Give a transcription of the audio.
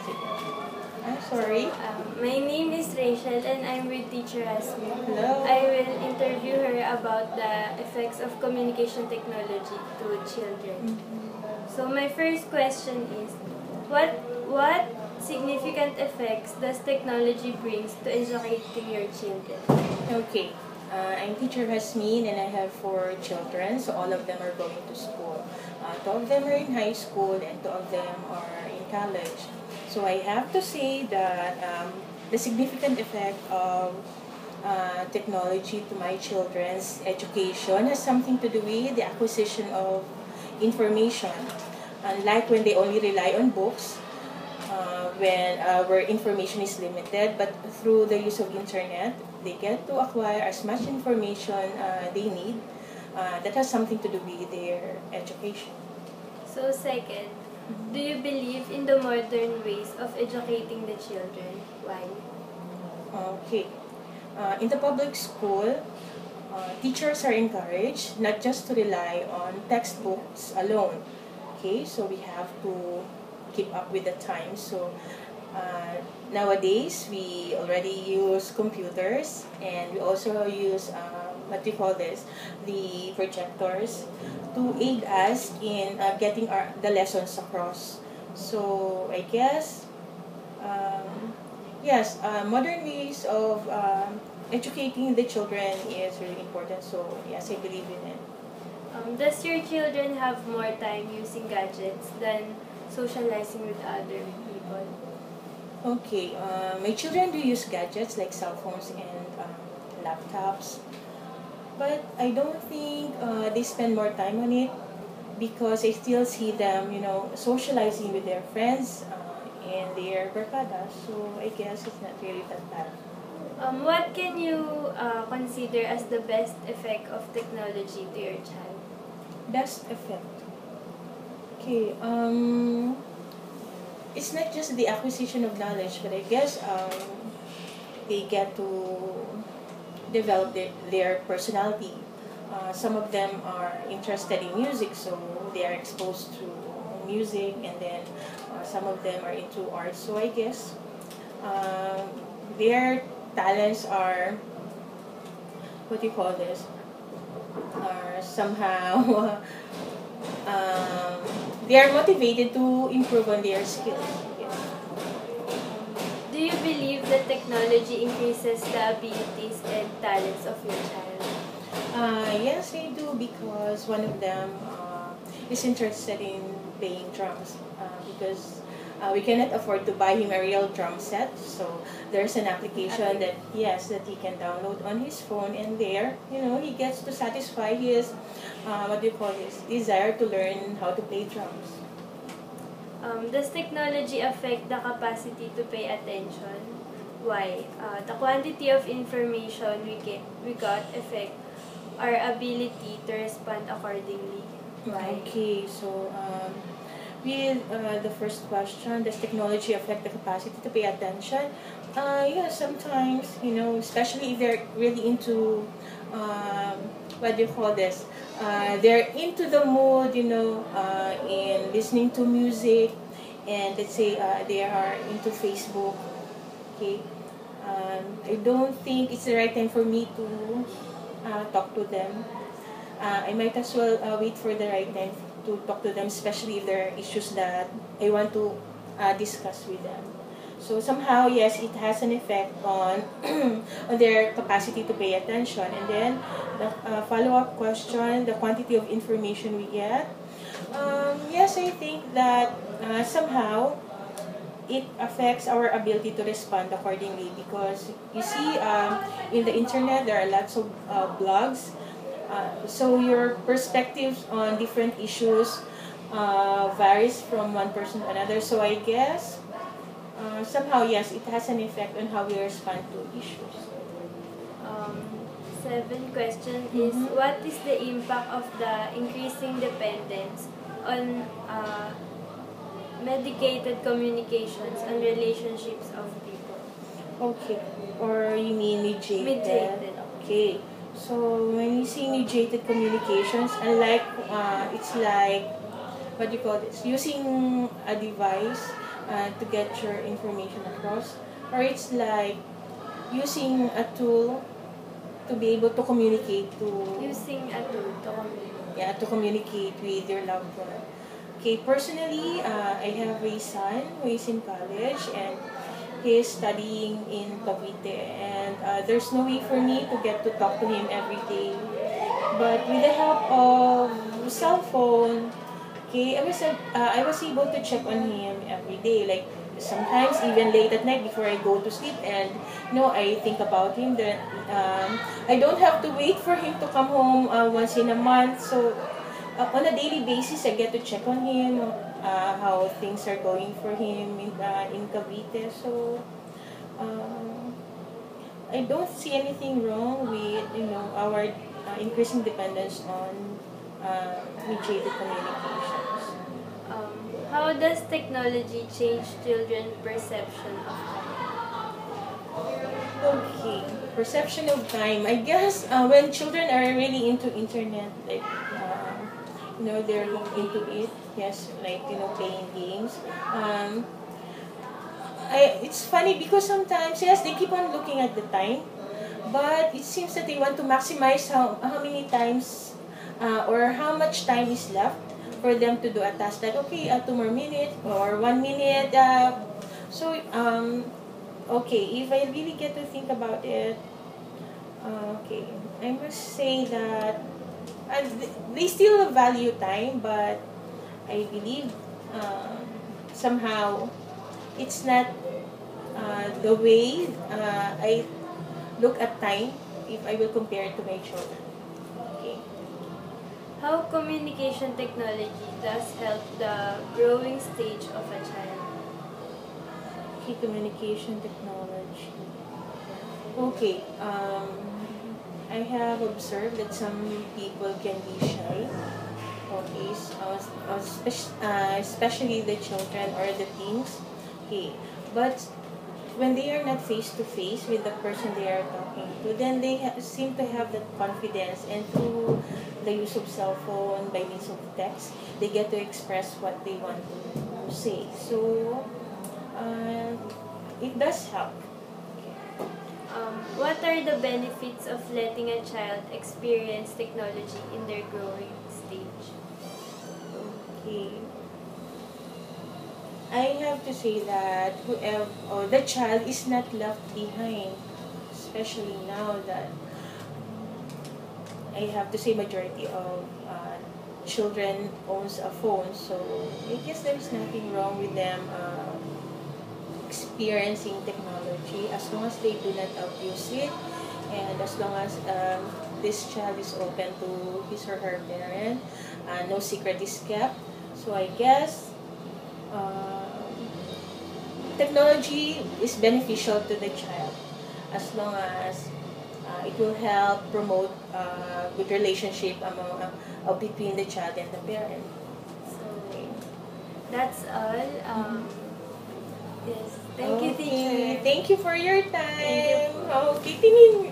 I'm sorry. My name is Rachel and I'm with Teacher Asmi. Hello. I will interview her about the effects of communication technology to children. So my first question is, what significant effects does technology brings to educating your children? Okay. I'm Teacher Hasmin and I have 4 children, so all of them are going to school. 2 of them are in high school and 2 of them are in college. So I have to say that the significant effect of technology to my children's education has something to do with the acquisition of information. Unlike when they only rely on books, where information is limited, but through the use of internet, they get to acquire as much information they need that has something to do with their education. So second, do you believe in the modern ways of educating the children? Why? Okay. In the public school, teachers are encouraged not just to rely on textbooks alone. Okay, so we have to keep up with the times. So nowadays, we already use computers and we also use what do you call this? The projectors to aid us in getting the lessons across. So I guess yes, modern ways of educating the children is really important. So yes, I believe in it. Does your children have more time using gadgets than socializing with other people? Okay, my children do use gadgets like cell phones and laptops, but I don't think they spend more time on it because I still see them, socializing with their friends and their barcadas. So I guess it's not really that bad. What can you consider as the best effect of technology to your child? Best effect. Okay, it's not just the acquisition of knowledge, but I guess they get to develop their personality. Some of them are interested in music, so they are exposed to music, and then some of them are into art. So I guess their talents are, what do you call this, are somehow they are motivated to improve on their skills. Yes. Do you believe that technology increases the abilities and talents of your child? Yes, I do, because one of them is interested in playing drums because we cannot afford to buy him a real drum set. So there's an application that he can download on his phone, and there he gets to satisfy his what do you call this, desire to learn how to play drums. Does technology affect the capacity to pay attention? Why? The quantity of information we got affect our ability to respond accordingly. Why? Okay, so with the first question, does technology affect the capacity to pay attention? Yeah, sometimes, especially if they're really into, what do you call this? They're into the mood, in listening to music, and let's say they are into Facebook. Okay, I don't think it's the right time for me to talk to them. I might as well wait for the right time to talk to them, especially if there are issues that I want to discuss with them. So somehow, yes, it has an effect on on their capacity to pay attention. And then the follow-up question, the quantity of information we get. Yes, I think that somehow it affects our ability to respond accordingly, because you see, in the internet there are lots of blogs, so your perspectives on different issues varies from one person to another. So I guess somehow, yes, it has an effect on how we respond to issues. Seventh question is, what is the impact of the increasing dependence on medicated communications and relationships of people? Okay, or you mean mediated? Mediated. Okay, so when you see mediated communications, unlike it's like, what do you call this? Using a device to get your information across, or it's like using a tool to be able to communicate Using a tool to communicate. yeah, to communicate with your loved one. Okay, personally, I have a son who is in college and he is studying in Cavite, and there's no way for me to get to talk to him every day. But with the help of cell phone, okay, I was able to check on him every day, like sometimes even late at night before I go to sleep, and I think about him. That I don't have to wait for him to come home once in a month. So on a daily basis, I get to check on him, how things are going for him in Cavite. So I don't see anything wrong with our increasing dependence on mediated communications. How does technology change children's perception of time? Okay, perception of time. I guess when children are really into internet, like they're into it. Yes, like playing games. It's funny because sometimes yes they keep on looking at the time, but it seems that they want to maximize how many times or how much time is left for them to do a task. Like okay, 2 more minutes or 1 minute. So okay, if I really get to think about it, okay, I must say that they still value time, but I believe somehow it's not the way I look at time if I will compare it to my children. Okay. How communication technology does help the growing stage of a child? Okay, communication technology. Okay. I have observed that some people can be shy. Okay, especially the children or the teens. Okay, but when they are not face to face with the person they are talking to, then they seem to have that confidence, and through the use of cell phone by means of text, they get to express what they want to say. So it does help. What are the benefits of letting a child experience technology in their growing stage? Okay. I have to say that whoever or the child is not left behind, especially now that I have to say majority of children owns a phone. So I guess there's nothing wrong with them experiencing technology as long as they do not abuse it, and as long as this child is open to his or her parent, no secret is kept. So I guess technology is beneficial to the child as long as it will help promote good relationship between the child and the parent. So that's all. Yes. Thank you, Okay, teacher. thank you for your Thank time. you. Okay, tingin.